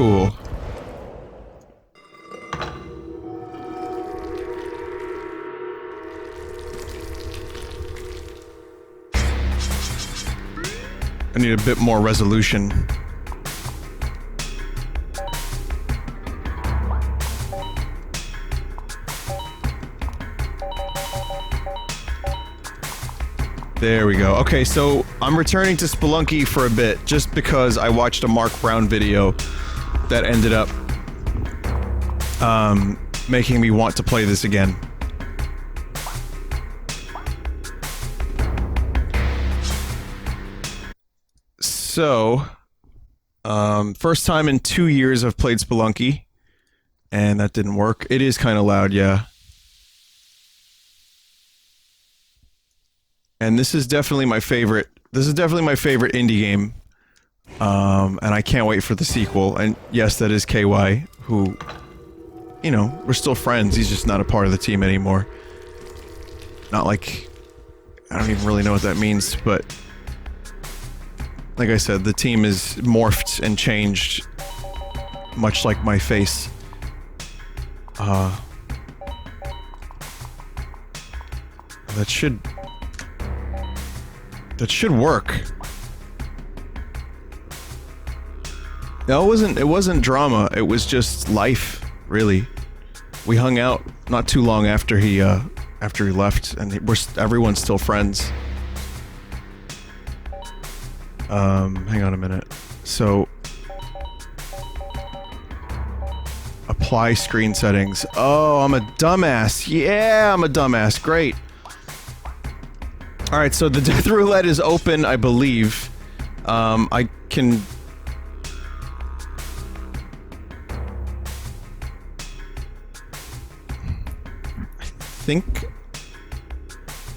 Cool. I need a bit more resolution. There we go. Okay, so I'm returning to Spelunky for a bit, just because I watched a Mark Brown video that ended up making me want to play this again. So, first time in 2 years I've played Spelunky, and that didn't work. It is kind of loud, yeah. And this is definitely my favorite. This is definitely my favorite indie game. And I can't wait for the sequel. And yes, that is KY, who, you know, we're still friends. He's just not a part of the team anymore. Not like, I don't even really know what that means, but like I said, the team is morphed and changed, much like my face. That should work. No, it wasn't drama, it was just life, really. We hung out not too long after he left, and everyone's still friends. Hang on a minute. So... apply screen settings. Oh, I'm a dumbass. Yeah, I'm a dumbass. Great. Alright, so the death roulette is open, I believe. I can... I think...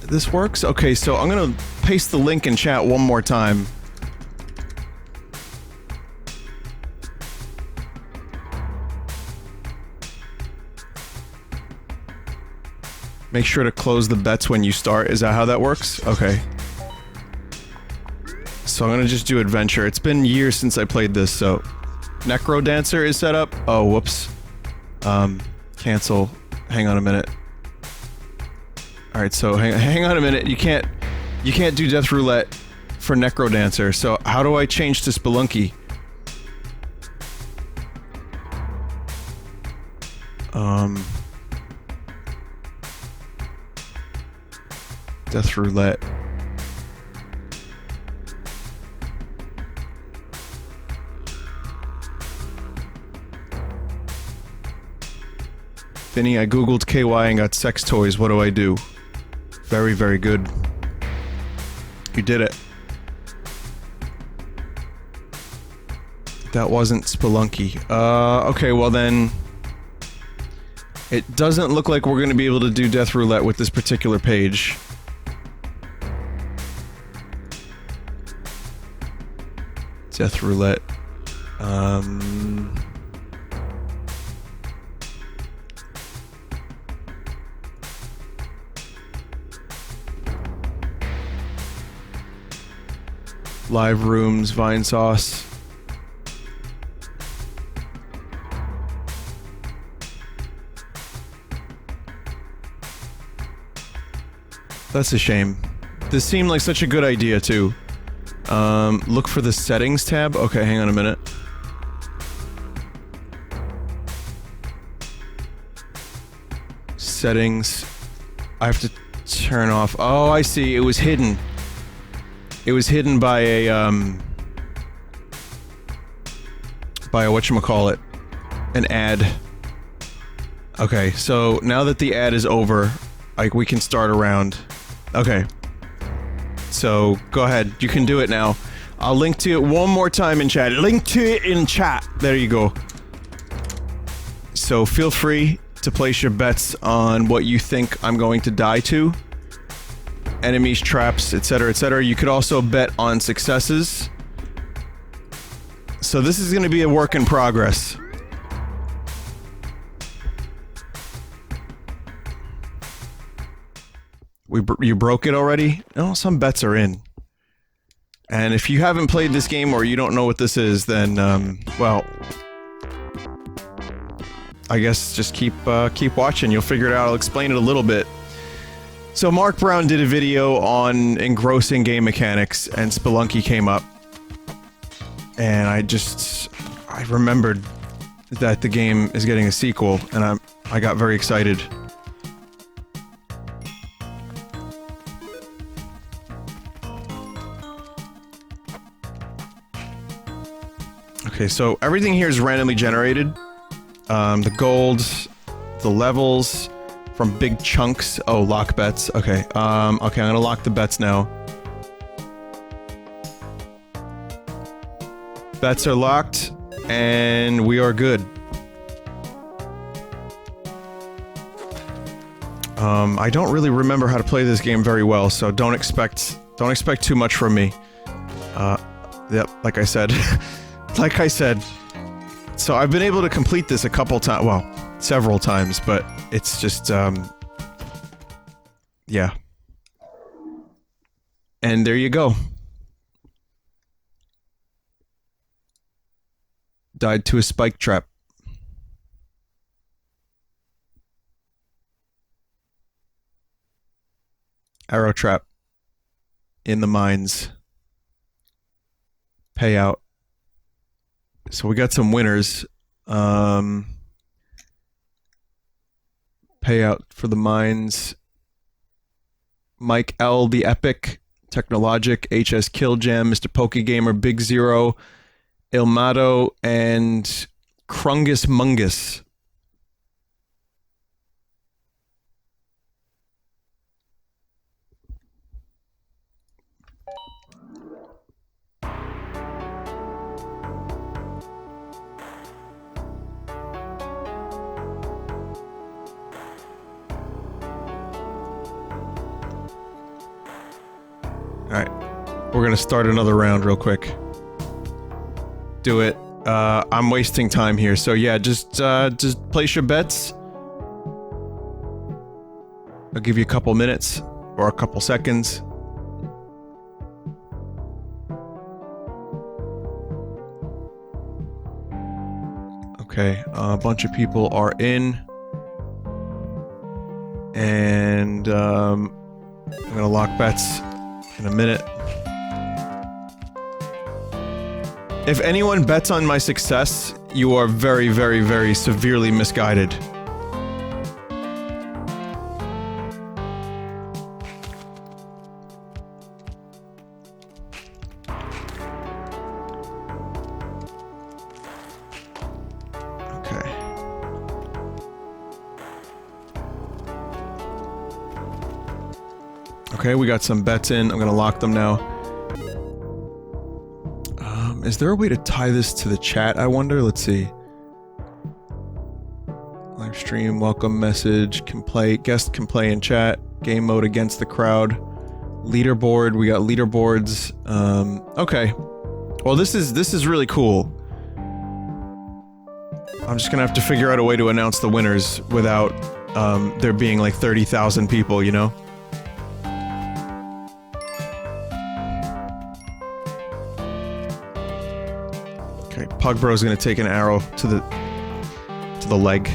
this works? Okay, so I'm gonna paste the link in chat one more time. Make sure to close the bets when you start. Is that how that works? Okay. So I'm gonna just do adventure. It's been years since I played this, so... Necro Dancer is set up? Oh, whoops. Cancel. Hang on a minute. Alright, so hang on a minute. You can't do Death Roulette for Necro Dancer, so how do I change to Spelunky? Death Roulette. Vinny, I googled KY and got sex toys. What do I do? Very, very good. You did it. That wasn't Spelunky. Okay, well then... It doesn't look like we're gonna be able to do Death Roulette with this particular page. Death Roulette. Live rooms, Vinesauce. That's a shame. This seemed like such a good idea, too. Look for the settings tab? Okay, hang on a minute. Settings. I have to turn off... Oh, I see. It was hidden. It was hidden by a, whatchamacallit. An ad. Okay, so now that the ad is over, like, we can start a round. Okay. So, go ahead. You can do it now. I'll link to it one more time in chat. Link to it in chat! There you go. So, feel free to place your bets on what you think I'm going to die to. Enemies, traps, etc., etc. You could also bet on successes. So this is going to be a work in progress. You broke it already? No, some bets are in. And if you haven't played this game or you don't know what this is, then, well, I guess just keep watching. You'll figure it out. I'll explain it a little bit. So Mark Brown did a video on engrossing game mechanics, and Spelunky came up. And I remembered that the game is getting a sequel, and I got very excited. Okay, so everything here is randomly generated. The golds, the levels, from big chunks. Oh, lock bets. Okay, okay, I'm gonna lock the bets now. Bets are locked, and we are good. I don't really remember how to play this game very well, so don't expect too much from me. Yep, like I said. Like I said. So I've been able to complete this a couple times, well, several times, but it's just, yeah. And there you go. Died to a spike trap. Arrow trap. In the mines. Payout. So we got some winners. Payout for the mines. Mike L. The Epic. Technologic. HS Killjam. Mr. Pokegamer. Big Zero. Ilmato. And Krungus Mungus. Alright, we're gonna start another round real quick. Do it. I'm wasting time here, so yeah, just place your bets. I'll give you a couple minutes, or a couple seconds. Okay, a bunch of people are in. And, I'm gonna lock bets in a minute. If anyone bets on my success, you are very, very, very severely misguided. Okay. Okay, we got some bets in. I'm gonna lock them now. Is there a way to tie this to the chat, I wonder? Let's see. Live stream, welcome message, can play, guest can play in chat, game mode against the crowd, leaderboard, we got leaderboards. Okay. Well, this is really cool. I'm just gonna have to figure out a way to announce the winners without, there being like 30,000 people, you know? Okay, Pugbro's gonna take an arrow to the leg.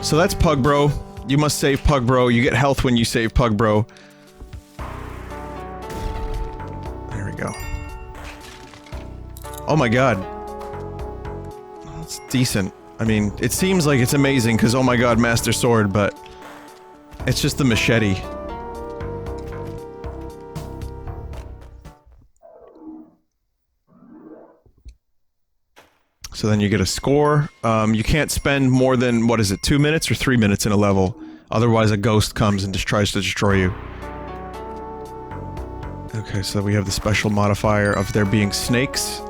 So that's Pugbro. You must save Pugbro. You get health when you save Pugbro. There we go. Oh my god. That's decent. I mean, it seems like it's amazing because oh my god, Master Sword, but it's just the machete. So then you get a score. You can't spend more than, what is it, 2 minutes or 3 minutes in a level. Otherwise a ghost comes and just tries to destroy you. Okay, so we have the special modifier of there being snakes.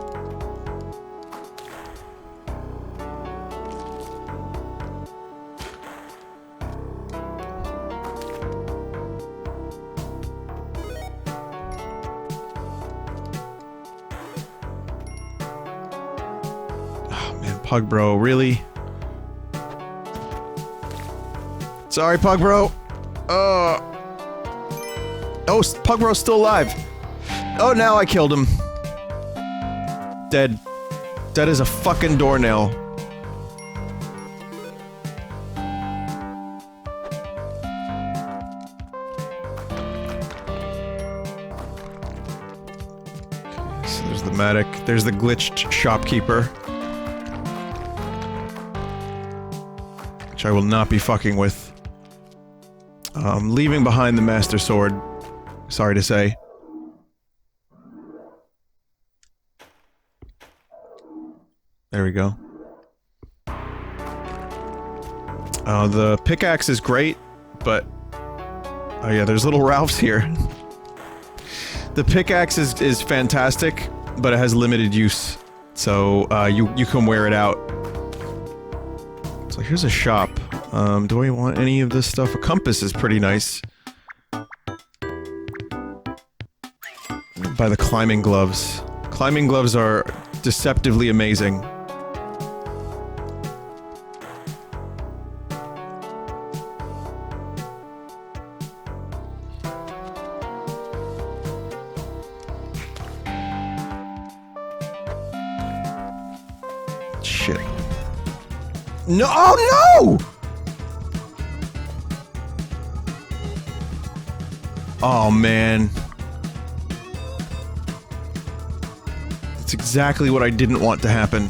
Pugbro, really? Sorry, Pugbro. Oh, Pugbro's still alive. Oh, now I killed him. Dead. Dead as a fucking doornail. So there's the medic. There's the glitched shopkeeper. Which I will not be fucking with. Leaving behind the Master Sword. Sorry to say. There we go. The pickaxe is great, but... Oh yeah, there's little Ralphs here. The pickaxe is fantastic, but it has limited use. So, you can wear it out. So here's a shop. Do I want any of this stuff? A compass is pretty nice. Buy the climbing gloves. Climbing gloves are deceptively amazing. Shit. No! Oh, no! Oh, man. That's exactly what I didn't want to happen.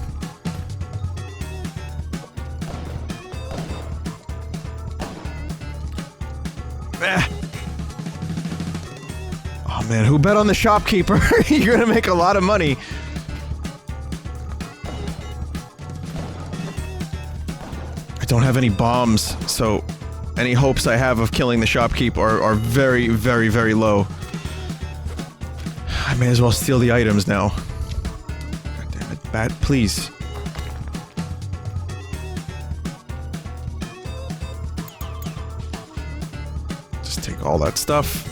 Oh, man, who bet on the shopkeeper? You're gonna make a lot of money. I don't have any bombs, so... any hopes I have of killing the shopkeep are very, very, very low. I may as well steal the items now. God damn it, bat, please. Just take all that stuff.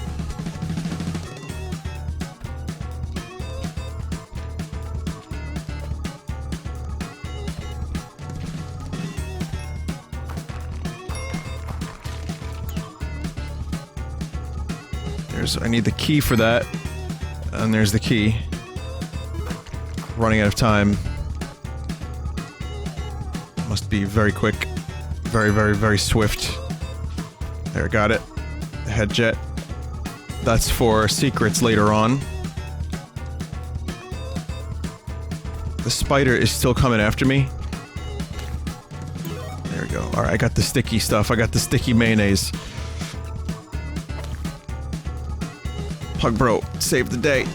I need the key for that. And there's the key. Running out of time. Must be very quick. Very, very, very swift. There, got it. The head jet. That's for secrets later on. The spider is still coming after me. There we go. Alright, I got the sticky stuff. I got the sticky mayonnaise. Pug bro, save the day.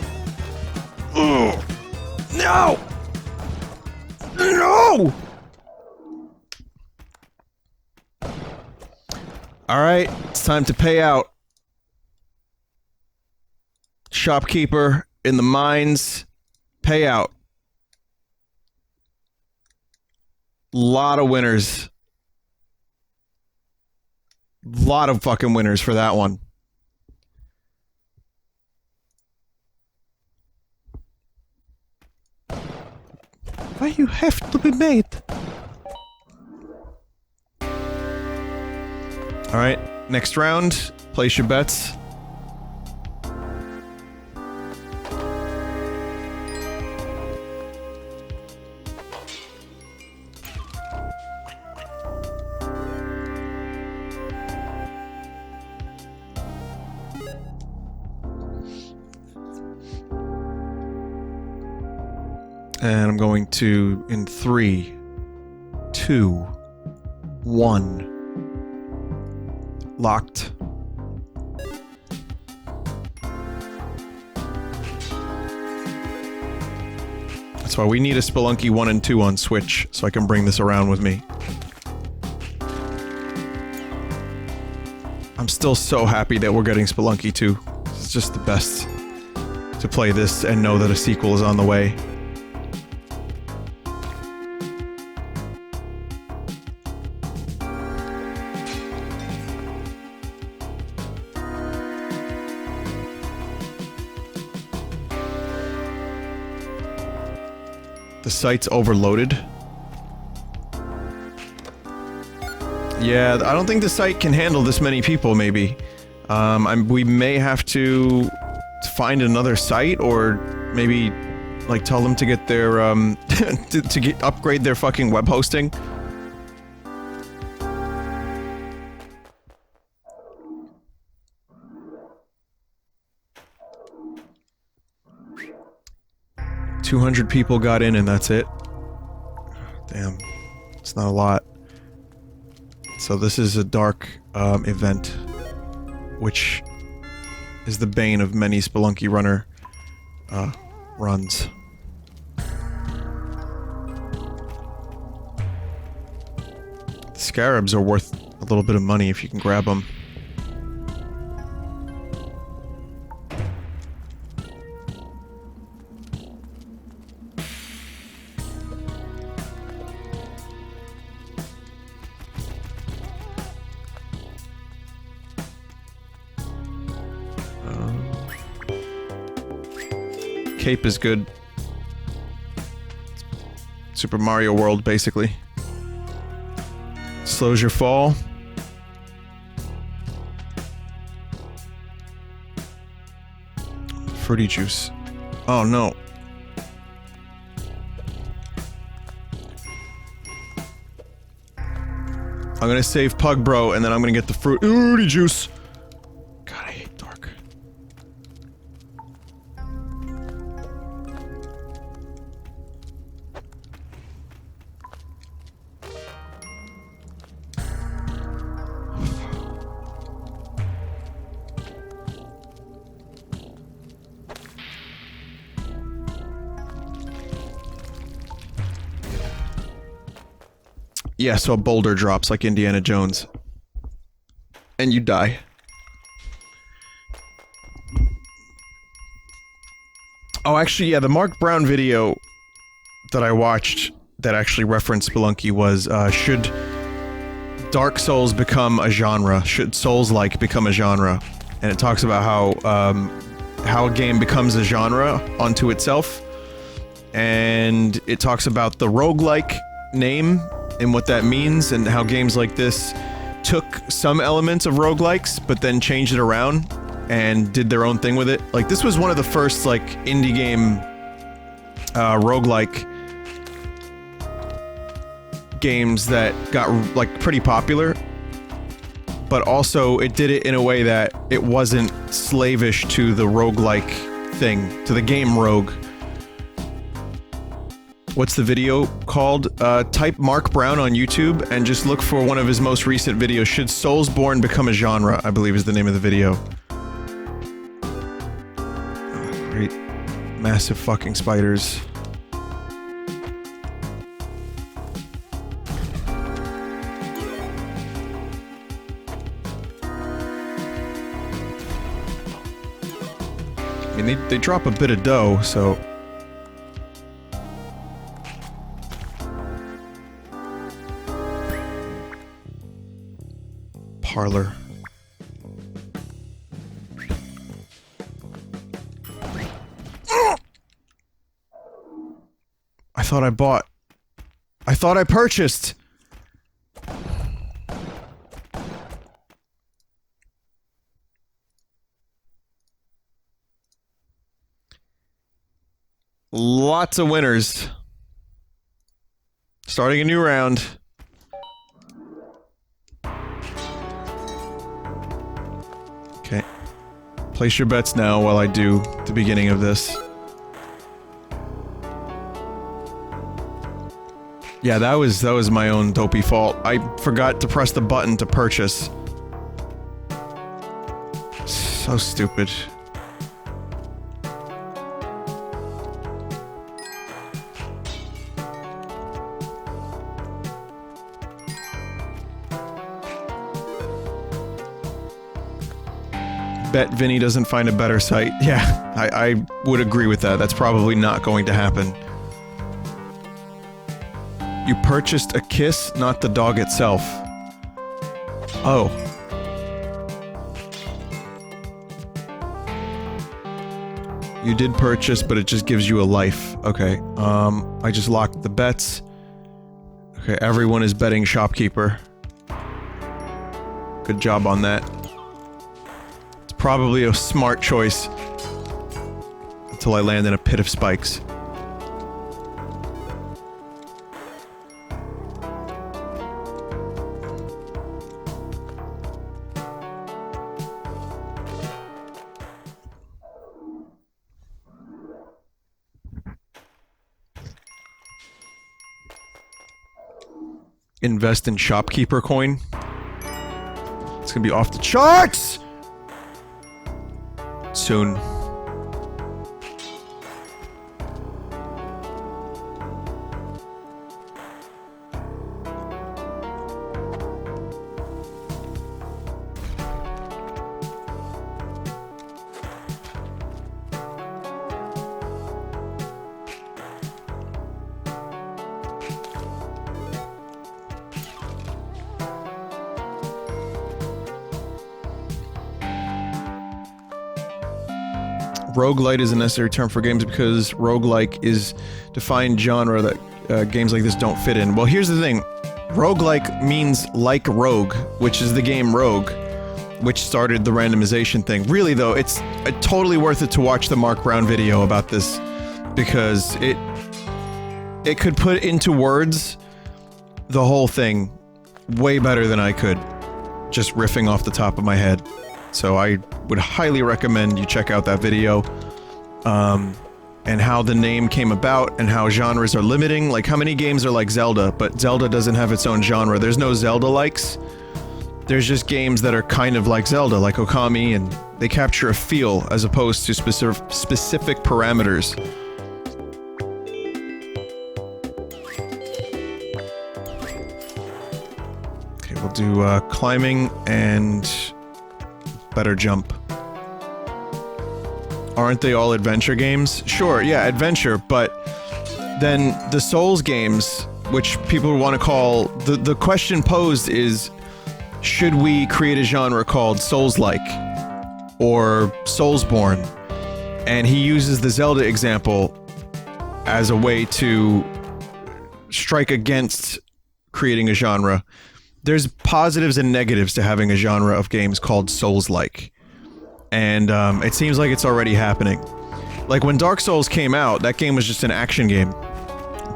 Ugh. No! No! Alright, it's time to pay out. Shopkeeper in the mines, pay out. Lot of winners. Lot of fucking winners for that one. Why you have to be made? Alright, next round. Place your bets. And I'm going to, in 3, 2, 1. Locked. That's why we need a Spelunky 1 and 2 on Switch, so I can bring this around with me. I'm still so happy that we're getting Spelunky 2. It's just the best to play this and know that a sequel is on the way. The site's overloaded. Yeah, I don't think the site can handle this many people, maybe. We may have to find another site, or maybe Like, tell them to get their, upgrade their fucking web hosting? $200 people got in and that's it? Damn. It's not a lot. So this is a dark, event, which is the bane of many Spelunky runner, runs. The scarabs are worth a little bit of money if you can grab them. Cape is good. Super Mario World, basically. Slows your fall. Fruity juice. Oh no. I'm gonna save Pug Bro and then I'm gonna get the fruity juice. God, I hate dark. Yeah, so a boulder drops like Indiana Jones. And you die. Oh, actually, yeah, the Mark Brown video that I watched that actually referenced Spelunky was, should Dark Souls become a genre? Should Souls-like become a genre? And it talks about how a game becomes a genre onto itself. And it talks about the roguelike name and what that means, and how games like this took some elements of roguelikes, but then changed it around and did their own thing with it. Like, this was one of the first, like, indie game, roguelike games that got, like, pretty popular. But also, it did it in a way that it wasn't slavish to the roguelike thing, to the game rogue. What's the video called? Type Mark Brown on YouTube and just look for one of his most recent videos. Should Soulsborne become a genre, I believe is the name of the video. Oh, great. Massive fucking spiders. I mean, they drop a bit of dough, so... Parlor. I thought I bought. I thought I purchased. Lots of winners. Starting a new round. Okay. Place your bets now while I do the beginning of this. Yeah, that was my own dopey fault. I forgot to press the button to purchase. So stupid. Bet Vinny doesn't find a better site. Yeah, I would agree with that. That's probably not going to happen. You purchased a kiss, not the dog itself. Oh. You did purchase, but it just gives you a life. Okay, I just locked the bets. Okay, everyone is betting shopkeeper. Good job on that. It's probably a smart choice. Until I land in a pit of spikes. invest in shopkeeper coin. It's gonna be off the charts soon. Roguelite is a necessary term for games because roguelike is defined genre that games like this don't fit in. Well, here's the thing. Roguelike means like Rogue, which is the game Rogue, which started the randomization thing. Really, though, it's totally worth it to watch the Mark Brown video about this because it could put into words the whole thing way better than I could, just riffing off the top of my head. So I would highly recommend you check out that video, and how the name came about and how genres are limiting. Like, how many games are like Zelda, but Zelda doesn't have its own genre. There's no Zelda-likes. There's just games that are kind of like Zelda, like Okami, and they capture a feel as opposed to specific parameters. Okay, we'll do climbing and better jump. Aren't they all adventure games? Sure, yeah, adventure, but then the Souls games, which people want to call... The question posed is, should we create a genre called Souls-like? Or Soulsborne? And he uses the Zelda example as a way to strike against creating a genre. There's positives and negatives to having a genre of games called Souls-like. And it seems like it's already happening. Like when Dark Souls came out, that game was just an action game.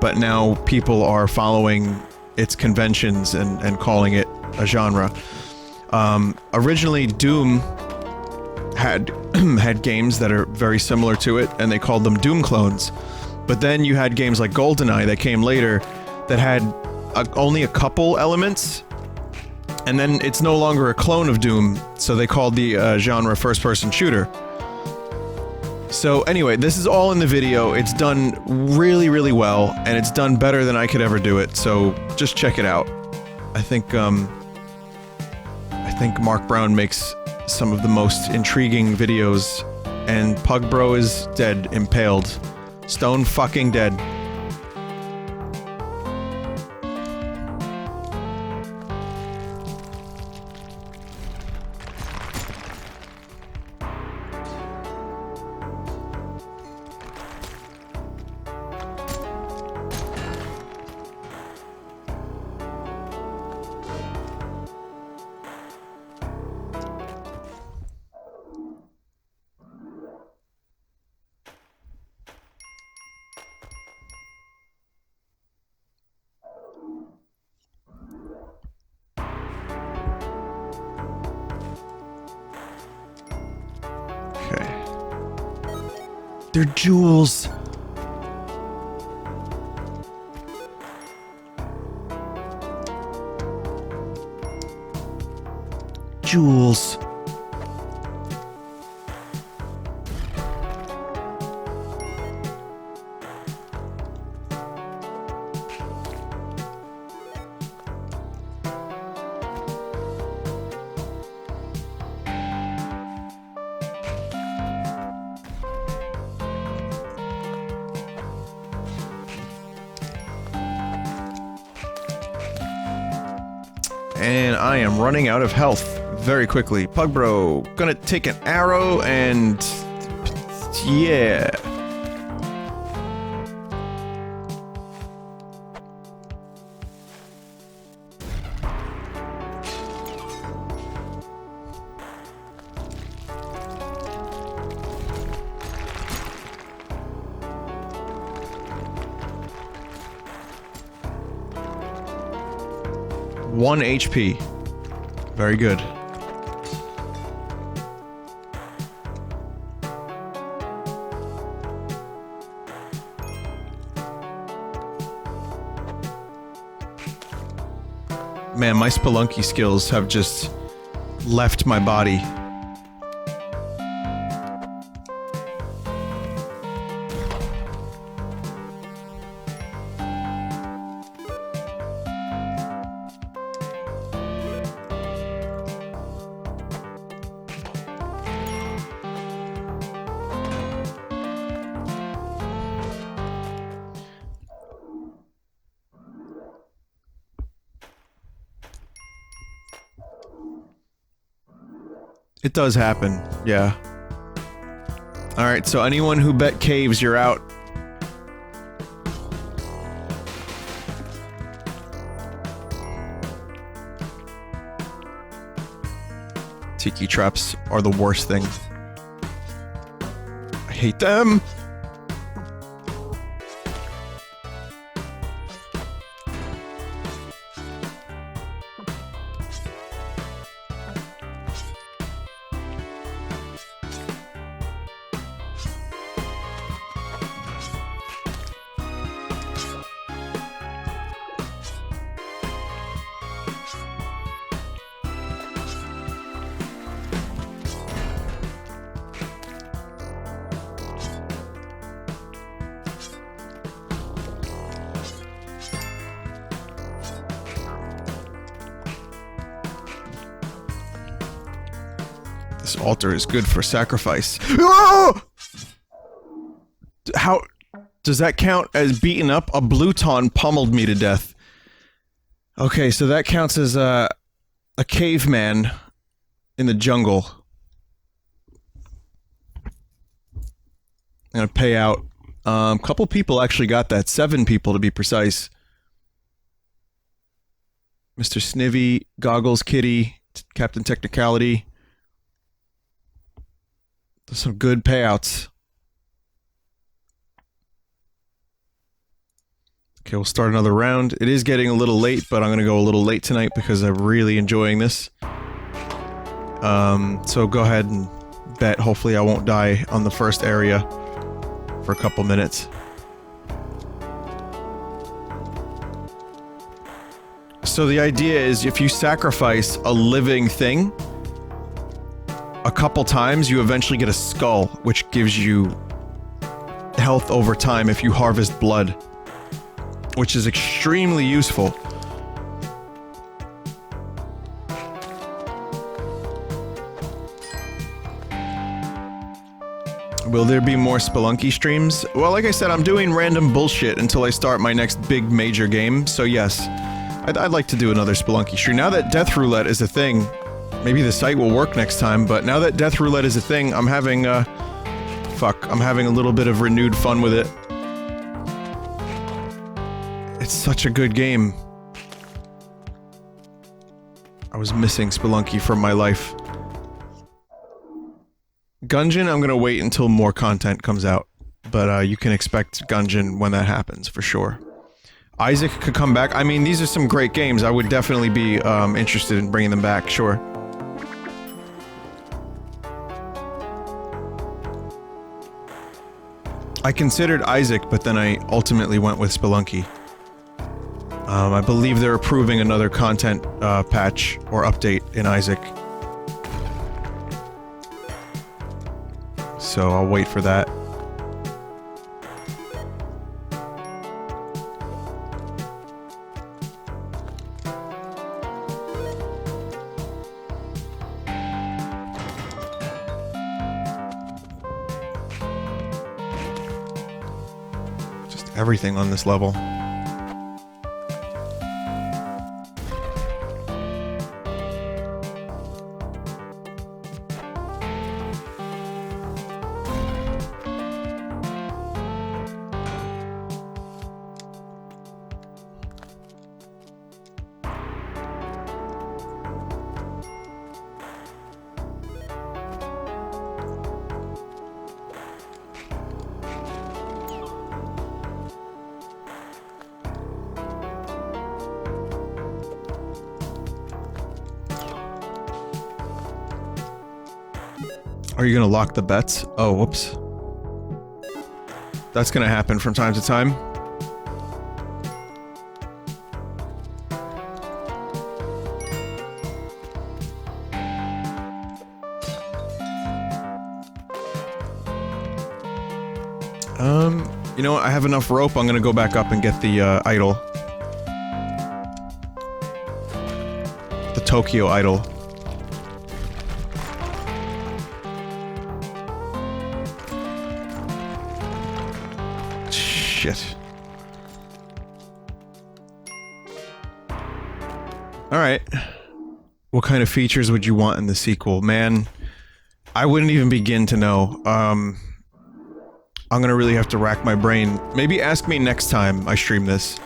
But now people are following its conventions and calling it a genre. Originally, Doom had had games that are very similar to it, and they called them Doom clones. But then you had games like GoldenEye that came later that had only a couple elements. And then it's no longer a clone of Doom, so they called the genre first-person shooter. So anyway, this is all in the video. It's done really, really well, and it's done better than I could ever do it, so just check it out. I think Mark Brown makes some of the most intriguing videos, and Pug Bro is dead, impaled. Stone fucking dead. They're jewels. Jewels. And I am running out of health very quickly. Pug Bro, gonna take an arrow and... yeah. One HP. Very good. Man, my Spelunky skills have just left my body. It does happen, yeah. Alright, so anyone who bet caves, you're out. Tiki traps are the worst thing. I hate them! This altar is good for sacrifice. Oh! How does that count as beaten up? A Bluton pummeled me to death. Okay, so that counts as a caveman in the jungle. I'm gonna pay out. A couple people actually got that. 7 people to be precise. Mr. Snivy, Goggles Kitty, Captain Technicality. Some good payouts. Okay, we'll start another round. It is getting a little late, but I'm gonna go a little late tonight because I'm really enjoying this. So go ahead and bet. Hopefully I won't die on the first area for a couple minutes. So the idea is if you sacrifice a living thing a couple times, you eventually get a skull, which gives you health over time if you harvest blood, which is extremely useful. Will there be more Spelunky streams? Well, like I said, I'm doing random bullshit until I start my next big major game, so yes. I'd like to do another Spelunky stream. Now that Death Roulette is a thing, maybe the site will work next time, but now that Death Roulette is a thing, I'm having, I'm having a little bit of renewed fun with it. It's such a good game. I was missing Spelunky from my life. Gungeon, I'm gonna wait until more content comes out, but you can expect Gungeon when that happens, for sure. Isaac could come back. I mean, these are some great games. I would definitely be interested in bringing them back, sure. I considered Isaac, but then I ultimately went with Spelunky. I believe they're approving another content patch or update in Isaac. So I'll wait for that. Just everything on this level. Are you gonna lock the bets? Oh, whoops. That's gonna happen from time to time. You know what? I have enough rope. I'm gonna go back up and get the, idol. The Tokyo idol. Shit. Alright. What kind of features would you want in the sequel? Man, I wouldn't even begin to know. I'm gonna really have to rack my brain. Maybe ask me next time I stream this.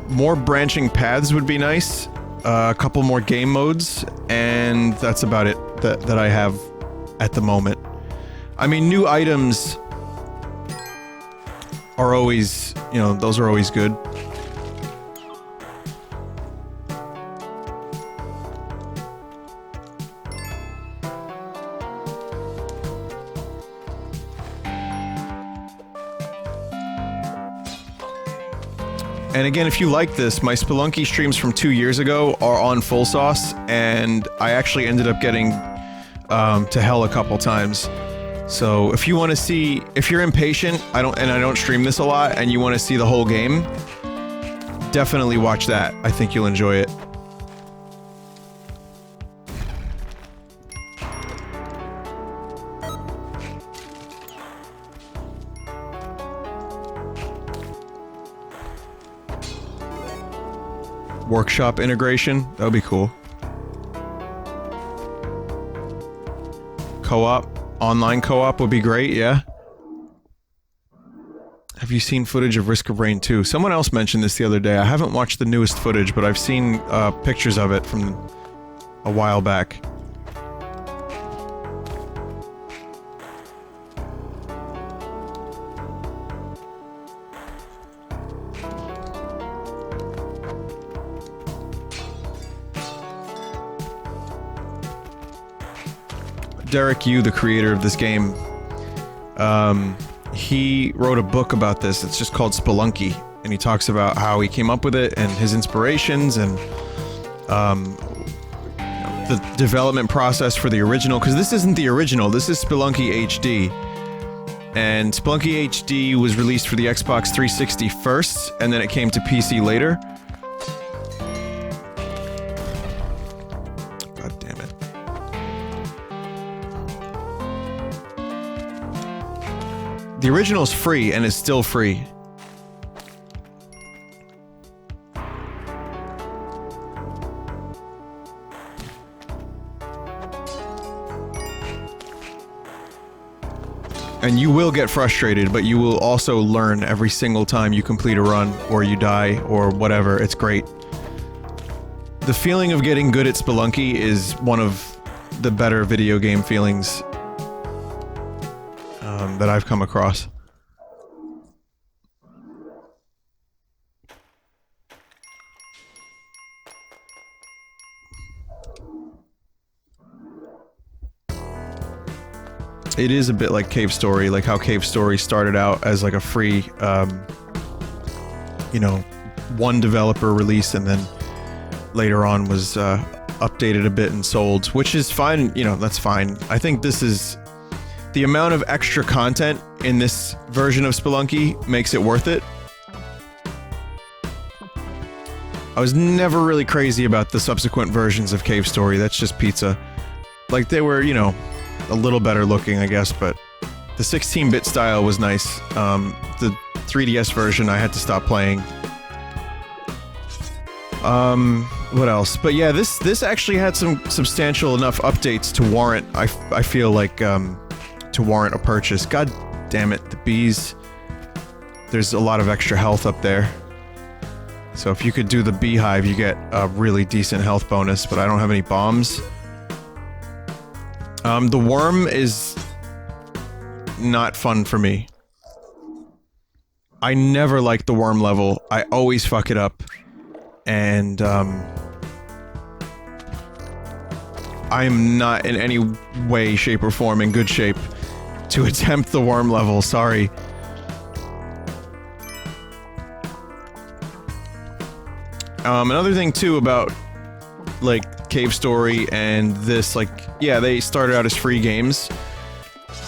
More branching paths would be nice. A couple more game modes, and that's about it that I have at the moment. I mean, new items are always, you know, those are always good. And again, if you like this, my Spelunky streams from 2 years ago are on full sauce, and I actually ended up getting to hell a couple times. So if you want to see, if you're impatient, I don't stream this a lot, and you want to see the whole game, definitely watch that. I think you'll enjoy it. Workshop integration, that would be cool. Co-op, online co-op would be great, yeah. Have you seen footage of Risk of Rain 2? Someone else mentioned this the other day. I haven't watched the newest footage, but I've seen pictures of it from a while back. Derek Yu, the creator of this game, he wrote a book about this. It's just called Spelunky, and he talks about how he came up with it and his inspirations and the development process for the original. Because this isn't the original. This is Spelunky HD, and Spelunky HD was released for the Xbox 360 first, and then it came to PC later. The original is free, and is still free. And you will get frustrated, but you will also learn every single time you complete a run, or you die, or whatever. It's great. The feeling of getting good at Spelunky is one of the better video game feelings that I've come across. It is a bit like Cave Story, like how Cave Story started out as like a free, you know, one developer release, and then later on was updated a bit and sold, which is fine, you know, that's fine. I think this is... the amount of extra content in this version of Spelunky makes it worth it. I was never really crazy about the subsequent versions of Cave Story, that's just pizza. Like, they were, you know, a little better looking, I guess, but the 16-bit style was nice. The 3DS version I had to stop playing. What else? But yeah, this actually had some substantial enough updates to warrant, I feel like, to warrant a purchase. God damn it, the bees. There's a lot of extra health up there. So if you could do the beehive, you get a really decent health bonus, but I don't have any bombs. The worm is not fun for me. I never liked the worm level. I always fuck it up. And, I'm not in any way, shape, or form in good shape to attempt the worm level, sorry. Another thing too about like Cave Story and this, like, yeah, they started out as free games,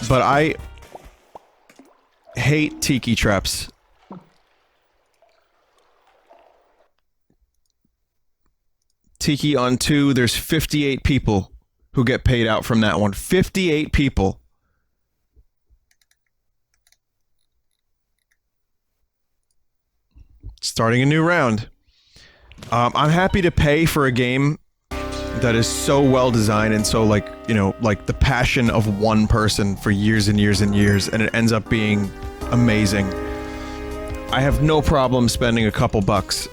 but I hate tiki traps. Tiki on 2, there's 58 people who get paid out from that one. 58 people. Starting a new round. I'm happy to pay for a game that is so well designed and so, like, you know, like the passion of one person for years and years and years, and it ends up being amazing. I have no problem spending a couple bucks.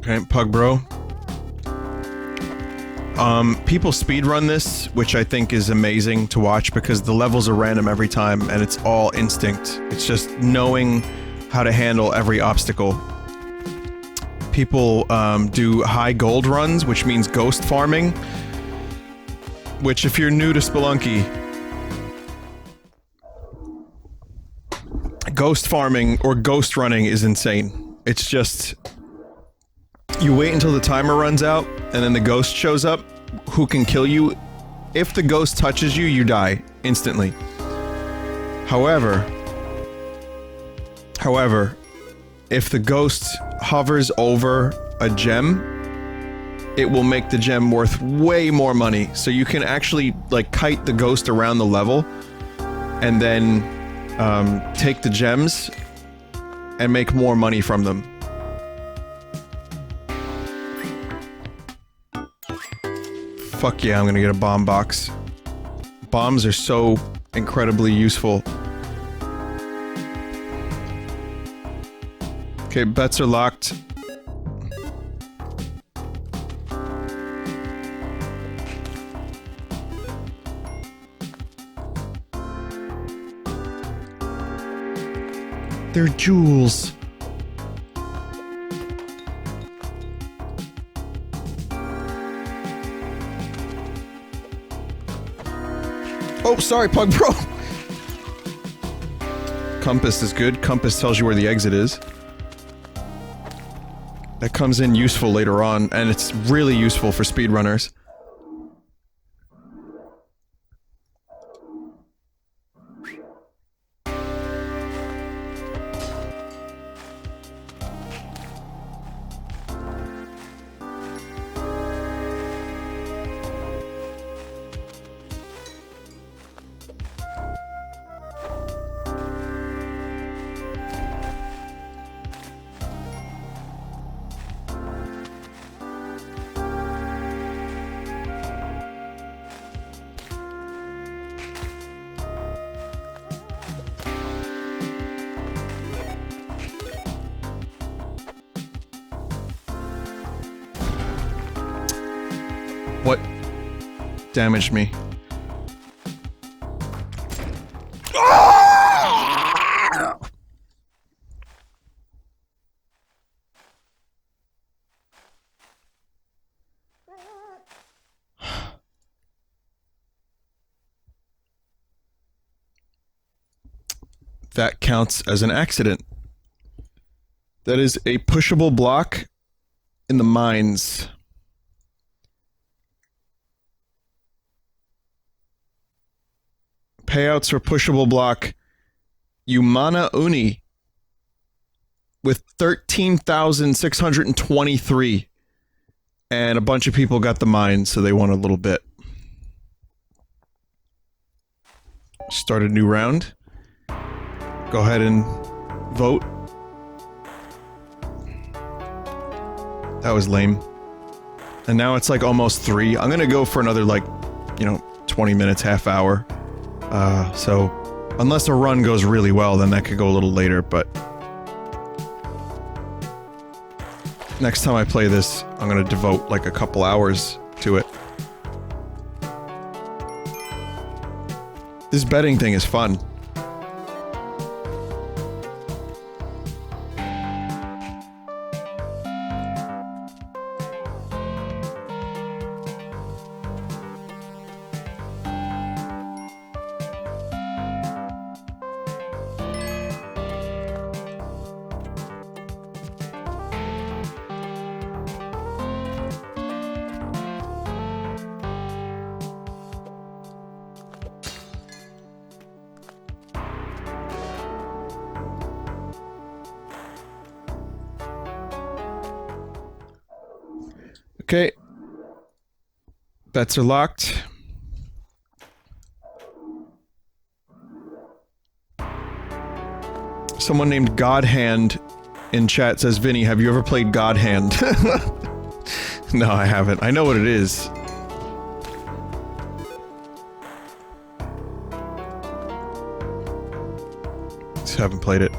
Okay, Pug Bro. People speedrun this, which I think is amazing to watch because the levels are random every time and it's all instinct. It's just knowing how to handle every obstacle. People do high gold runs, which means ghost farming, which if you're new to Spelunky, ghost farming or ghost running is insane. It's just... you wait until the timer runs out, and then the ghost shows up, who can kill you. If the ghost touches you, you die instantly. However, if the ghost hovers over a gem, it will make the gem worth way more money. So you can actually, like, kite the ghost around the level, and then, take the gems, and make more money from them. Fuck yeah, I'm gonna get a bomb box. Bombs are so incredibly useful. Okay, bets are locked. They're jewels. Oh, sorry, Pug Bro! Compass is good. Compass tells you where the exit is. That comes in useful later on, and it's really useful for speedrunners. What damaged me? That counts as an accident. That is a pushable block in the mines. Payouts for pushable block Umana Uni with 13,623, and a bunch of people got the mines, so they won a little bit. Start a new round. Go ahead and vote. That was lame. And now it's like almost 3. I'm gonna go for another, like, you know, 20 minutes, half hour. So, unless a run goes really well, then that could go a little later, but... Next time I play this, I'm gonna devote like a couple hours to it. This betting thing is fun. Okay. Bets are locked. Someone named Godhand in chat says, Vinny, have you ever played Godhand? No, I haven't. I know what it is. Just haven't played it.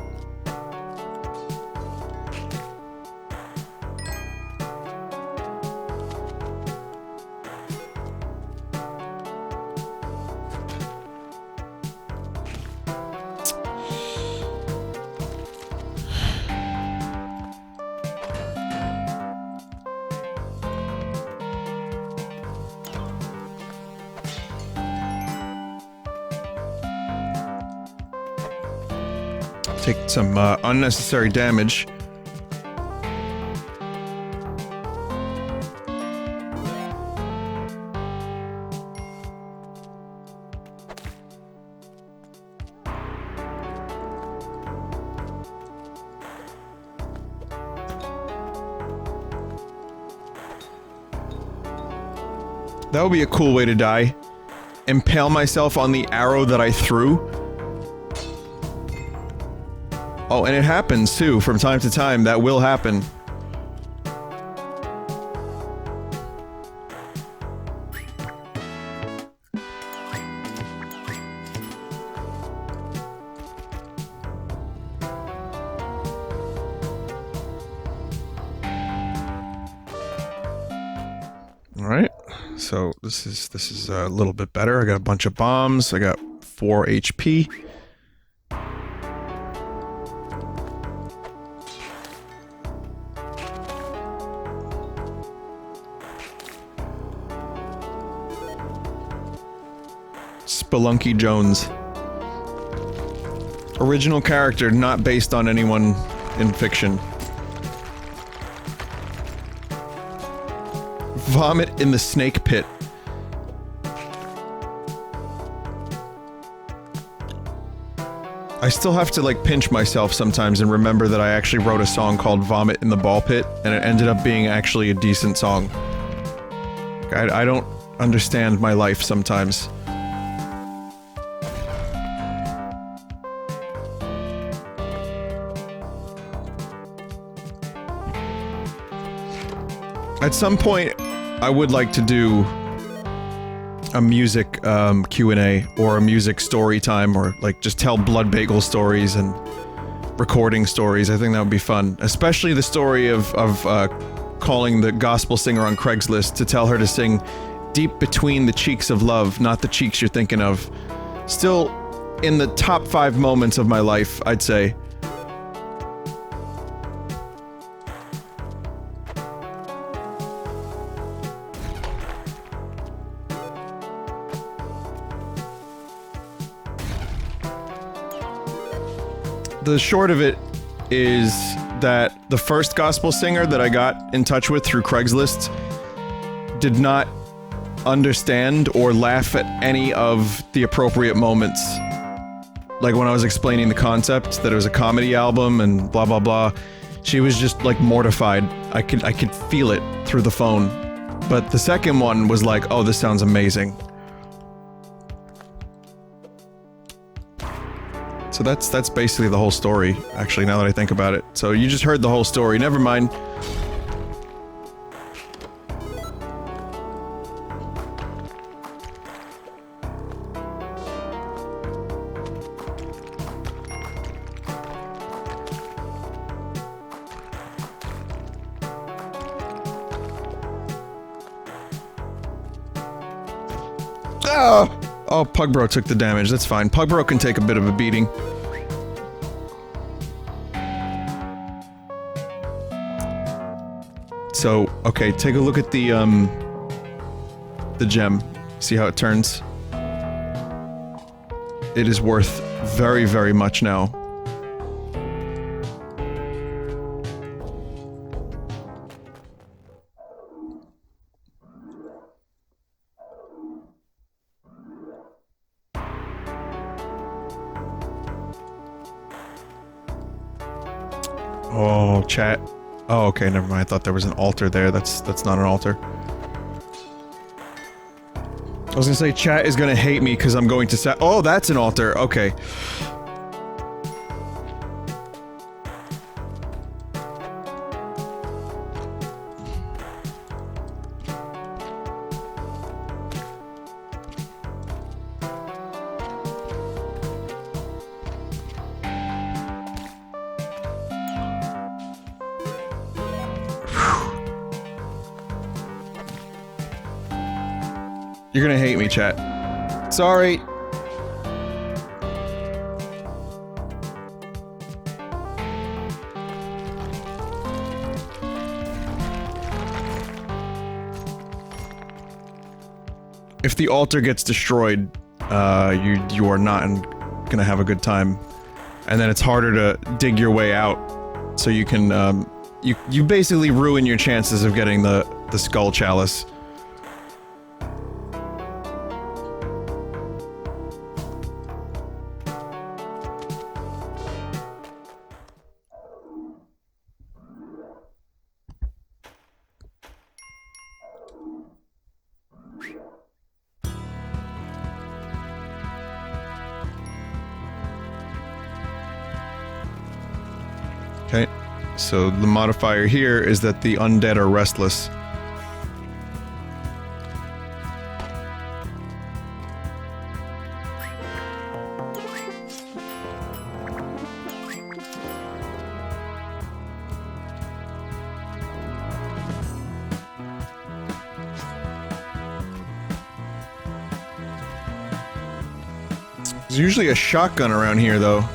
Take some unnecessary damage. That would be a cool way to die. Impale myself on the arrow that I threw. Oh, and it happens too, from time to time. That will happen. Alright, so this is a little bit better. I got a bunch of bombs. I got 4 HP. Spelunky Jones. Original character, not based on anyone in fiction. Vomit in the snake pit. I still have to, like, pinch myself sometimes and remember that I actually wrote a song called Vomit in the Ball Pit, and it ended up being actually a decent song. I don't understand my life sometimes. At some point, I would like to do a music Q&A or a music story time, or like just tell Blood Bagel stories and recording stories. I think that would be fun. Especially the story of calling the gospel singer on Craigslist to tell her to sing Deep Between the Cheeks of Love, not the cheeks you're thinking of. Still in the top 5 moments of my life, I'd say. The short of it is that the first gospel singer that I got in touch with through Craigslist did not understand or laugh at any of the appropriate moments. Like when I was explaining the concept, that it was a comedy album and blah blah blah, she was just like mortified. I could feel it through the phone. But the second one was like, oh, this sounds amazing. So that's basically the whole story, actually, now that I think about it. So you just heard the whole story, never mind. Oh, Pugbro took the damage. That's fine. Pugbro can take a bit of a beating. So, okay, take a look at the gem. See how it turns? It is worth very, very much now. Oh, chat. Oh, okay, never mind. I thought there was an altar there. That's not an altar. I was gonna say, chat is gonna hate me because I'm going to oh, that's an altar. Okay. You're gonna hate me, chat. Sorry. If the altar gets destroyed, you are not gonna have a good time. And then it's harder to dig your way out. So you can, you basically ruin your chances of getting the skull chalice. Okay, so the modifier here is that the undead are restless. There's usually a shotgun around here, though.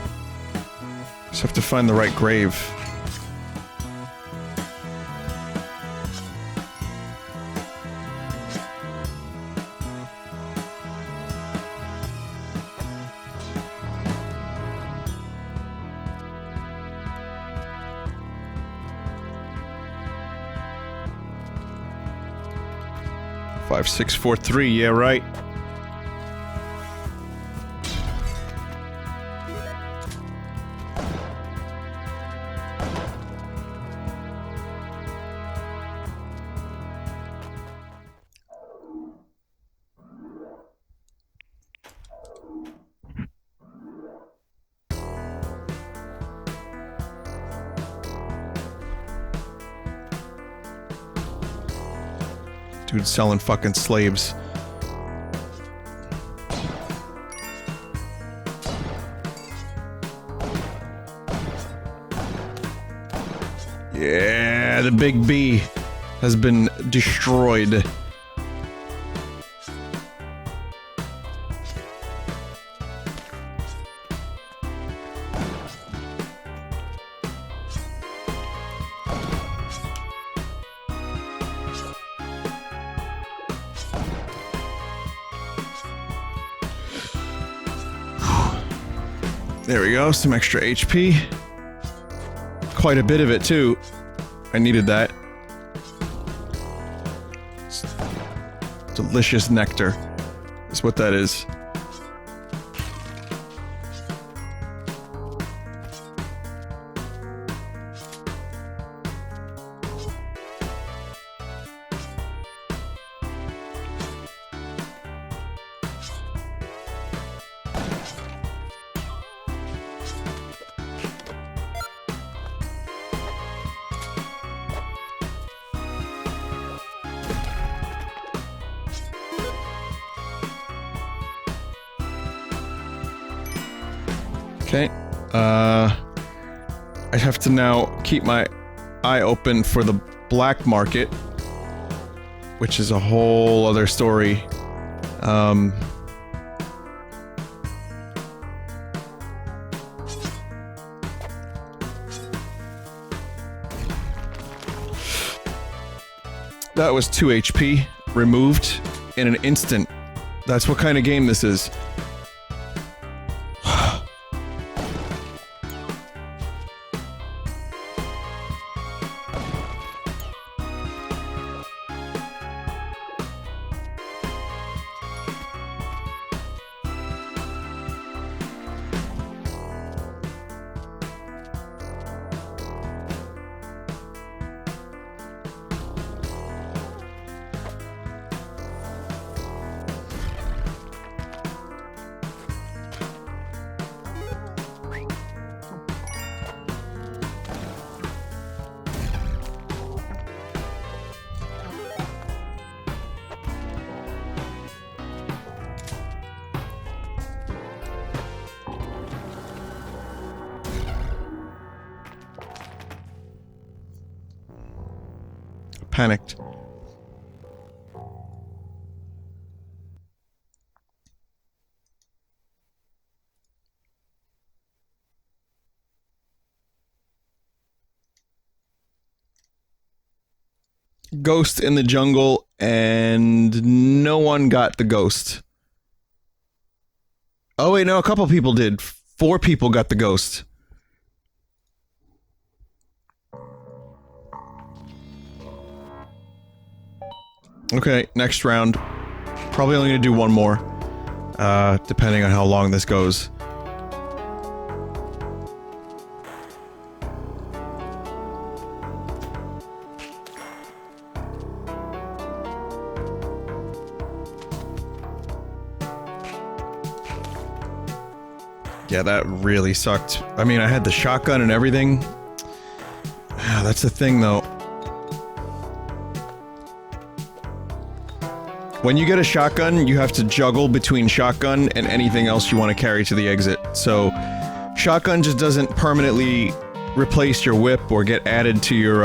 Just have to find the right grave. Five, 6, 4, 3, yeah, right. Dude selling fucking slaves. Yeah, the big B has been destroyed. There we go, some extra HP. Quite a bit of it, too. I needed that. Delicious nectar is what that is. Okay, I have to now keep my eye open for the black market, which is a whole other story. That was 2 HP, removed in an instant. That's what kind of game this is. Panicked. Ghost in the jungle, and no one got the ghost. Oh wait, no, a couple people did. 4 people got the ghost. Okay, next round. Probably only gonna do one more. Depending on how long this goes. Yeah, that really sucked. I mean, I had the shotgun and everything. Ah, that's the thing, though. When you get a shotgun, you have to juggle between shotgun and anything else you want to carry to the exit. So, shotgun just doesn't permanently replace your whip or get added to your,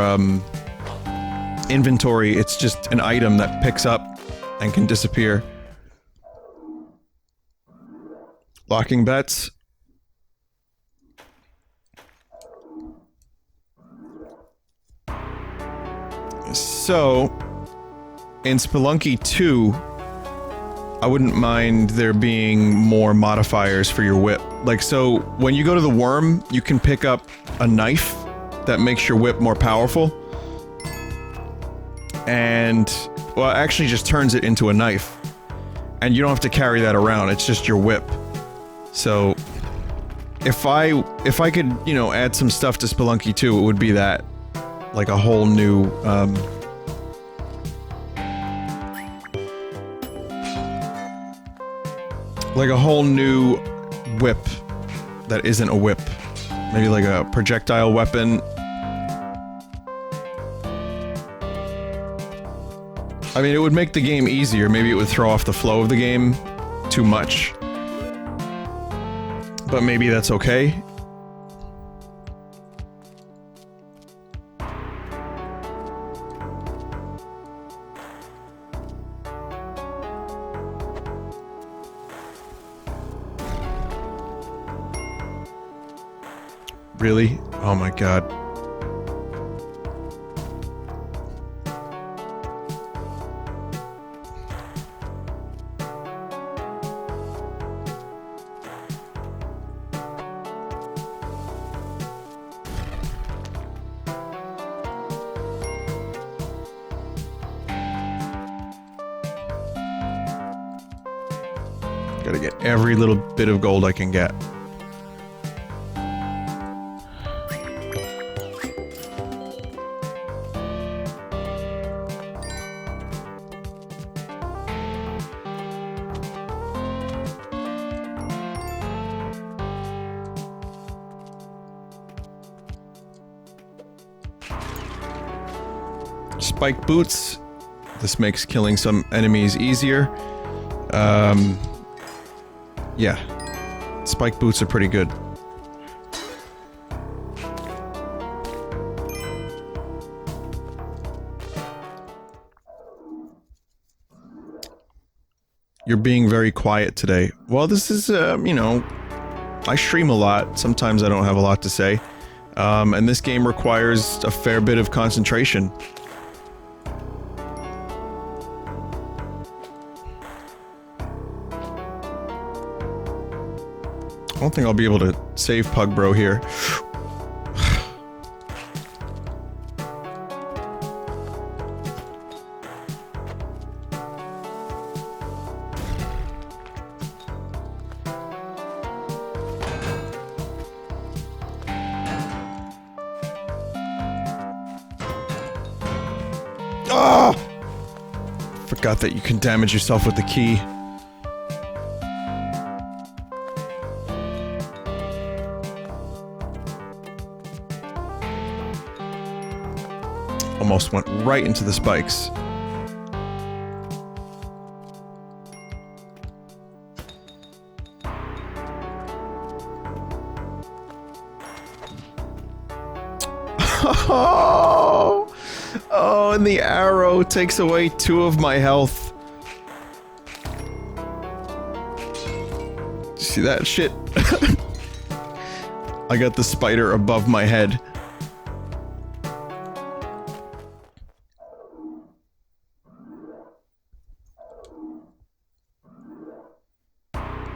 inventory. It's just an item that picks up and can disappear. Locking bets. So, in Spelunky 2, I wouldn't mind there being more modifiers for your whip. Like, so, when you go to the worm, you can pick up a knife that makes your whip more powerful. And, well, it actually just turns it into a knife. And you don't have to carry that around, it's just your whip. So, if I could, you know, add some stuff to Spelunky 2, it would be that. Like a whole new, like a whole new whip that isn't a whip. Maybe like a projectile weapon. I mean, it would make the game easier. Maybe it would throw off the flow of the game too much. But maybe that's okay. Really? Oh my god. Gotta get every little bit of gold I can get. Spike boots. This makes killing some enemies easier. Yeah. Spike boots are pretty good. You're being very quiet today. Well, this is, you know, I stream a lot. Sometimes I don't have a lot to say. And this game requires a fair bit of concentration. I don't think I'll be able to save Pug Bro here. Oh! Forgot that you can damage yourself with the key. Almost went right into the spikes. Oh! Oh, and the arrow takes away 2 of my health. See that shit? I got the spider above my head.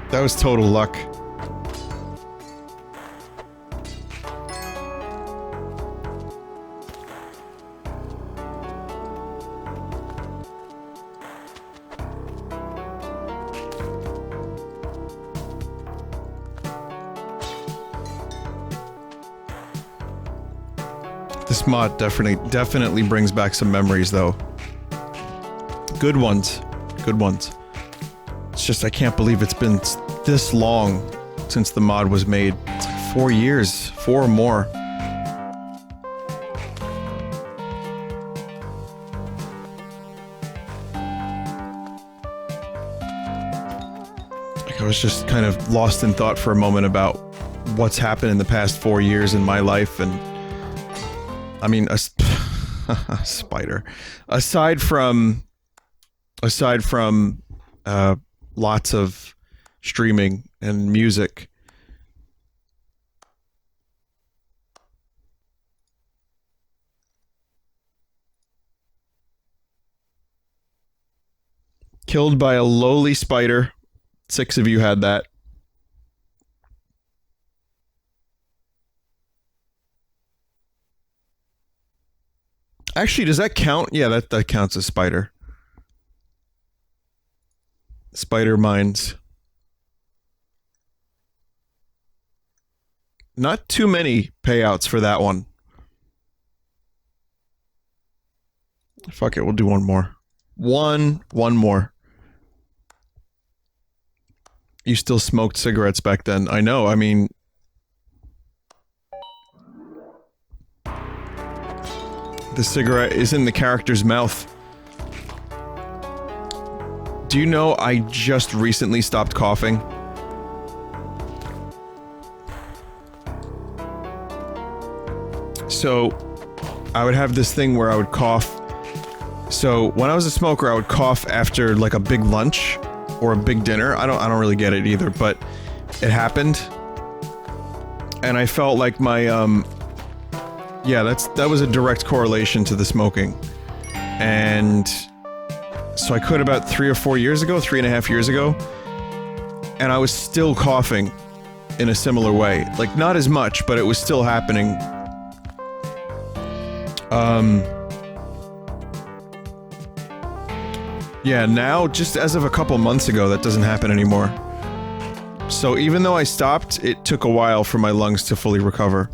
That was total luck. This mod definitely brings back some memories, though. Good ones. Good ones. It's just I can't believe it's been this long since the mod was made. It's like 4 years. 4 or more. Like I was just kind of lost in thought for a moment about what's happened in the past 4 years in my life, and I mean, a spider. Aside from lots of streaming and music. Killed by a lowly spider. 6 of you had that. Actually, does that count? Yeah, that counts as spider. Spider mines. Not too many payouts for that one. Fuck it, we'll do one more. One more. You still smoked cigarettes back then. I know, I mean... The cigarette is in the character's mouth. Do you know I just recently stopped coughing? So, I would have this thing where I would cough. So, when I was a smoker, I would cough after, like, a big lunch or a big dinner. I don't really get it either, but it happened. And I felt like my, yeah, that was a direct correlation to the smoking. And so I quit about 3 or 4 years ago, 3.5 years ago, and I was still coughing in a similar way. Like, not as much, but it was still happening. Yeah, now, just as of a couple months ago, that doesn't happen anymore. So even though I stopped, it took a while for my lungs to fully recover.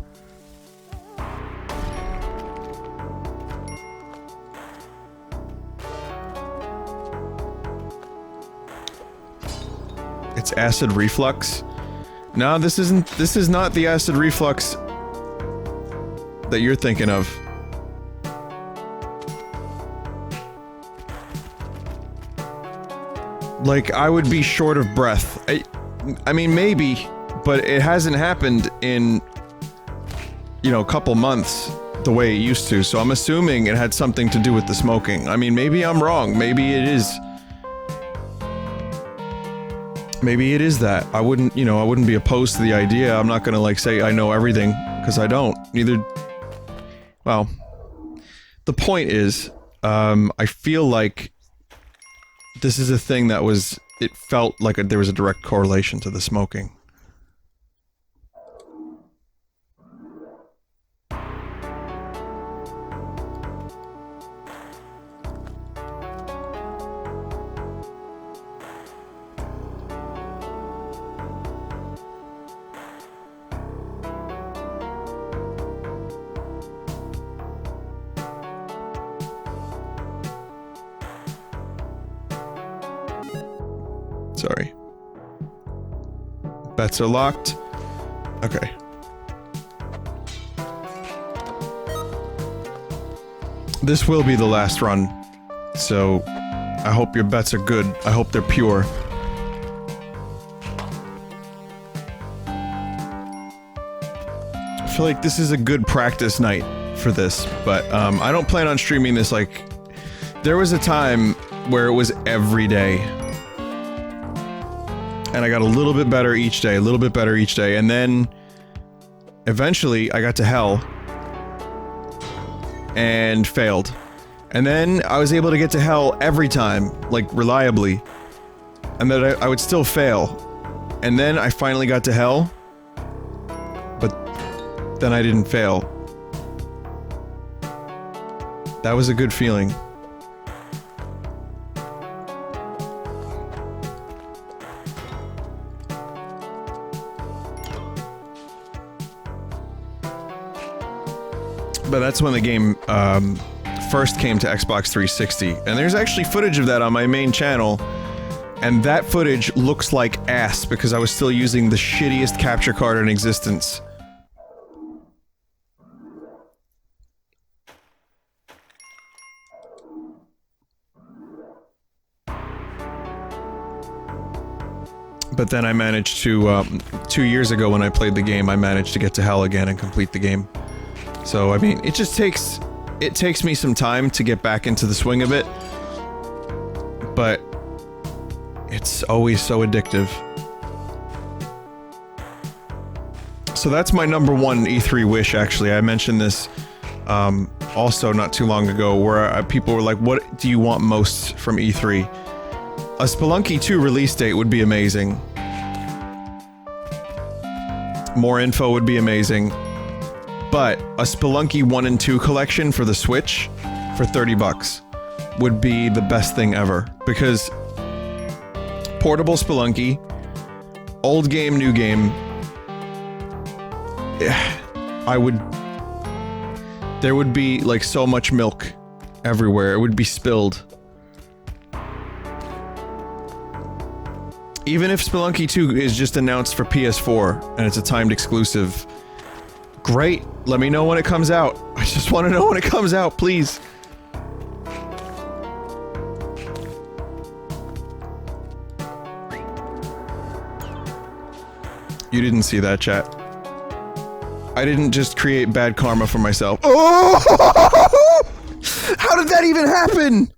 It's acid reflux. No, this is not the acid reflux that you're thinking of. Like, I would be short of breath. I mean, maybe, but it hasn't happened in, you know, a couple months the way it used to, so I'm assuming it had something to do with the smoking. I mean, maybe I'm wrong. Maybe it is. Maybe it is that. I wouldn't, you know, I wouldn't be opposed to the idea. I'm not gonna, like, say I know everything, because I don't. Neither... Well... The point is, I feel like this is a thing that was... It felt like there was a direct correlation to the smoking. Sorry. Bets are locked. Okay. This will be the last run, so I hope your bets are good. I hope they're pure. I feel like this is a good practice night for this, but I don't plan on streaming this like... There was a time where it was every day. And I got a little bit better each day, a little bit better each day, and then eventually I got to hell and failed. And then I was able to get to hell every time, like reliably, and then I would still fail. And then I finally got to hell, but then I didn't fail. That was a good feeling. But that's when the game, first came to Xbox 360, and there's actually footage of that on my main channel, and that footage looks like ass because I was still using the shittiest capture card in existence. But then I managed to, 2 years ago when I played the game, I managed to get to hell again and complete the game. So, I mean, it just takes... It takes me some time to get back into the swing of it. But... it's always so addictive. So that's my #1 E3 wish, actually. I mentioned this, also not too long ago, where people were like, what do you want most from E3? A Spelunky 2 release date would be amazing. More info would be amazing. But a Spelunky 1 and 2 collection for the Switch for $30 would be the best thing ever. Because portable Spelunky, old game, new game, there would be like so much milk everywhere. It would be spilled. Even if Spelunky 2 is just announced for PS4 and it's a timed exclusive, great, let me know when it comes out. I just want to know when it comes out, please. You didn't see that, chat. I didn't just create bad karma for myself. Oh! How did that even happen?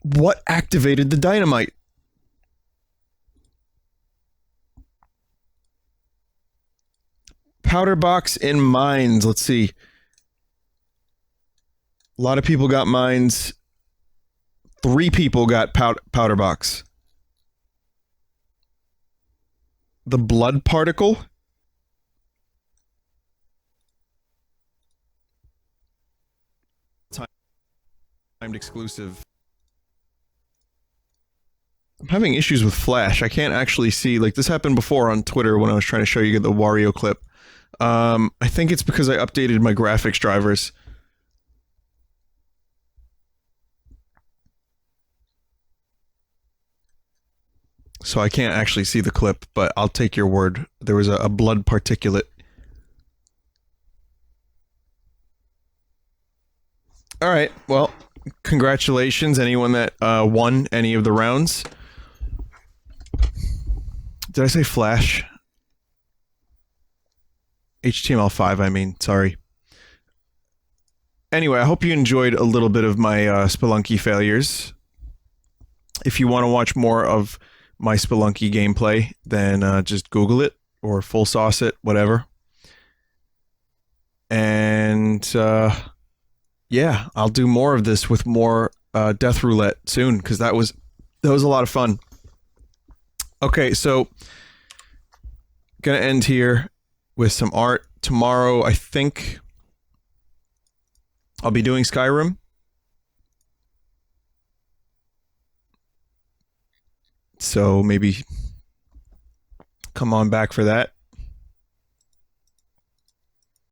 What activated the dynamite? Powder box in mines. Let's see. A lot of people got mines. 3 people got powder box. The blood particle? Timed exclusive. I'm having issues with Flash. I can't actually see, like, this happened before on Twitter when I was trying to show you the Wario clip. I think it's because I updated my graphics drivers. So I can't actually see the clip, but I'll take your word. There was a blood particulate. Alright, well, congratulations anyone that won any of the rounds. Did I say Flash? HTML5, I mean, sorry. Anyway, I hope you enjoyed a little bit of my Spelunky failures. If you want to watch more of my Spelunky gameplay, then just Google it or full sauce it, whatever. And yeah, I'll do more of this with more Death Roulette soon, because that was a lot of fun. Okay, so gonna end here with some art. Tomorrow, I think I'll be doing Skyrim. So maybe come on back for that.